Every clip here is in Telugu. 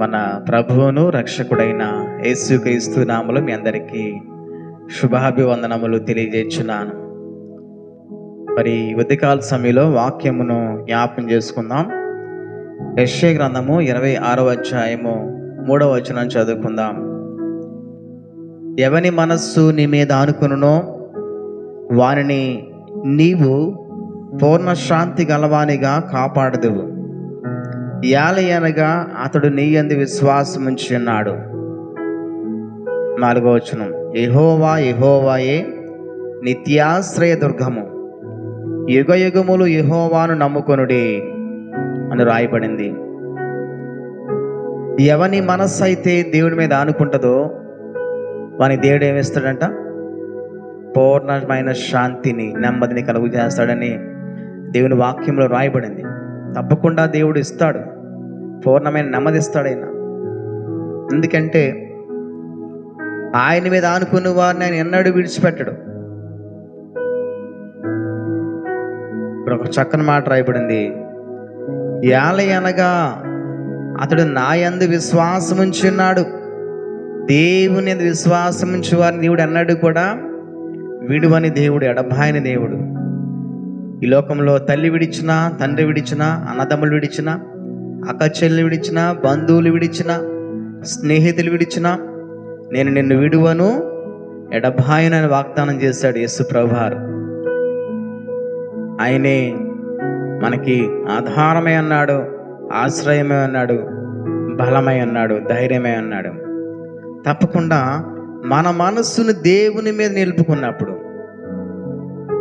మన ప్రభువును రక్షకుడైన యేసుక్రీస్తు నామములో మీ అందరికీ శుభాభివందనములు తెలియజేస్తున్నాను. మరి ఉదయకాల సమయంలో వాక్యమును జ్ఞాపకం చేసుకుందాం. యెషయా గ్రంథము 26వ అధ్యాయము 3వ వచనం చదువుకుందాం. ఎవని మనస్సు నీ మీద ఆనుకొనునో వానిని నీవు పూర్ణ శాంతి గలవానిగా కాపాడదువు. యాలయనగా అతడు నీ యందు విశ్వాసం ఉంచి ఉన్నాడు. 4వ వచనం, యెహోవా యెహోవాయే నిత్యాశ్రయ దుర్గము, యుగ యుగములు యెహోవాను నమ్ముకొనుడి అని రాయబడింది. ఎవని మనస్సు అయితే దేవుడి మీద ఆనుకుంటుందో వాని దేవుడు ఏమిస్తాడంట? పూర్ణమైన శాంతిని, నెమ్మదిని కలుగు చేస్తాడని దేవుని వాక్యంలో రాయబడింది. తప్పకుండా దేవుడు ఇస్తాడు, పూర్ణమైన నెమ్మది ఇస్తాడు ఆయన. ఎందుకంటే ఆయన మీద ఆనుకున్న వారిని ఆయన ఎన్నడూ విడిచిపెట్టడు. ఇప్పుడు ఒక చక్కని మాట రాయబడింది, యాలయనగా అతడు నా యందు విశ్వాసం ఉంచి ఉన్నాడు. దేవుని యందు విశ్వాసం ఉంచి వారిని దేవుడు ఎన్నడూ కూడా విడువని దేవుడు, ఎడబాయని దేవుడు. ఈ లోకంలో తల్లి విడిచినా, తండ్రి విడిచినా, అన్నదమ్ములు విడిచినా, అక్క చెల్లి విడిచినా, బంధువులు విడిచినా, స్నేహితులు విడిచినా, నేను నిన్ను విడువను, ఎడబాయను అని వాగ్దానం చేశాడు యేసు ప్రభువారు. ఆయనే మనకి ఆధారమే అన్నాడు, ఆశ్రయమే అన్నాడు, బలమై అన్నాడు, ధైర్యమే అన్నాడు. తప్పకుండా మన మనస్సును దేవుని మీద నిలుపుకున్నప్పుడు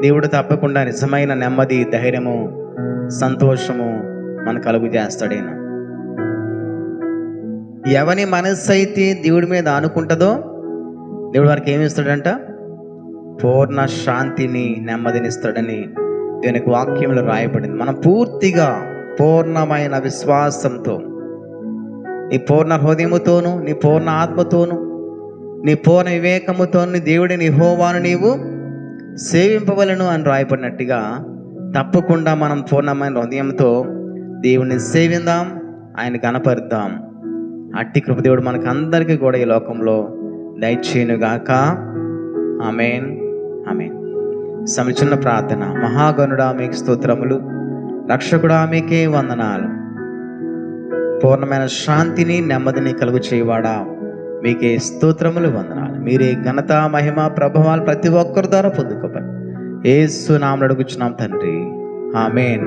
దేవుడు తప్పకుండా నిజమైన నెమ్మది, ధైర్యము, సంతోషము మన కలుగు చేస్తాడైన. ఎవని మనస్సు అయితే దేవుడి మీద ఆనుకుంటుందో దేవుడు వారికి ఏమి ఇస్తాడంట? పూర్ణ శాంతిని, నెమ్మదిని ఇస్తాడని దేవునికి వాక్యంలో రాయబడింది. మనం పూర్తిగా పూర్ణమైన విశ్వాసంతో, నీ పూర్ణ హృదయముతోను, నీ పూర్ణ ఆత్మతోను, నీ పూర్ణ వివేకముతోను దేవుడిని యెహోవాను నీవు సేవింపవలను అని రాయబడినట్టుగా తప్పకుండా మనం పూర్ణమైన హృదయంతో దేవుని సేవిందాం, ఆయన గణపరుద్దాం. అట్టి కృపదేవుడు మనకు అందరికీ కూడా ఈ లోకంలో దయచేయునుగాక. ఆమేన్, ఆమేన్. చిన్న ప్రార్థన. మహాగణుడా మీకు స్తోత్రములు, రక్షకుడా మీకే వందనాలు. పూర్ణమైన శాంతిని, నెమ్మదిని కలుగు చేయవాడా మీకే స్తోత్రములు, వందనాలు. మీరే ఘనత, మహిమ, ప్రభావాలు ప్రతి ఒక్కరి ద్వారా పొందుకోవాలి. యేసు నామములో అడుగుచున్నాం తండ్రి, ఆమేన్.